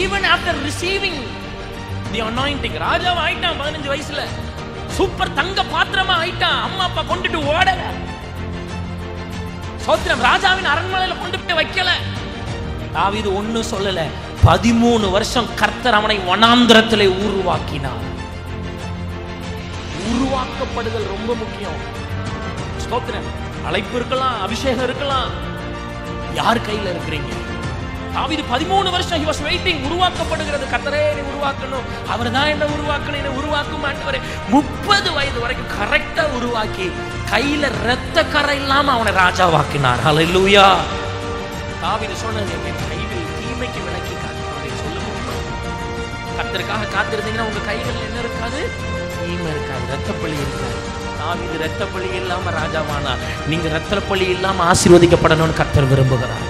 even after receiving the anointing, ராஜாவா ஆயிட்டான் 15 வயசுல. சூப்பர் தங்க பாத்திரமா ஆயிட்டான். அம்மா அப்பா கொண்டுட்டு ஓடல. சோத்திரம். ராஜாவின் அரண்மனையில கொண்டு போய் வைக்கல. தாவீது ஒண்ணும் சொல்லல. 13 வருஷம் கர்த்தர் அவனை வனாந்திரத்திலே உருவாக்கினார். உருவாக்கப்படுதல் ரொம்ப முக்கியம். ஸ்தோத்திரம். அழைப்பு இருக்கலாம், அபிஷேகம் இருக்கலாம். யார் கையில இருக்கிறீங்க? தாவீது 13 வருஷம் he was waiting. உருவாக்கப்படுகிறது. கர்த்தரே என்னை உருவாக்கணும், அவர்தான் என்ன உருவாக்கணும், என்னை உருவாக்கும் ஆண்டவரே. 30 வயது வரைக்கும் கரெக்டா உருவாக்கி கையில ரத்த கரை இல்லாம அவனை ராஜாவாக்கினார். ஹல்லேலூயா. தாவீது சொன்னது, என் கைகள் தீமைக்கு விலக்கி காத்துக்கொண்டேன். சொல்லுங்க, கர்த்தருக்காக காத்திருந்தீங்கன்னா உங்க கைகள் என்ன இருக்காது? தீமை இருக்காது, ரத்தப்பழி இருக்காது. தாவீது ரத்தப்பழி இல்லாம ராஜாவானா. நீங்க ரத்தப்பழி இல்லாம ஆசீர்வதிக்கப்படணும்னு கர்த்தர் விரும்புகிறார்.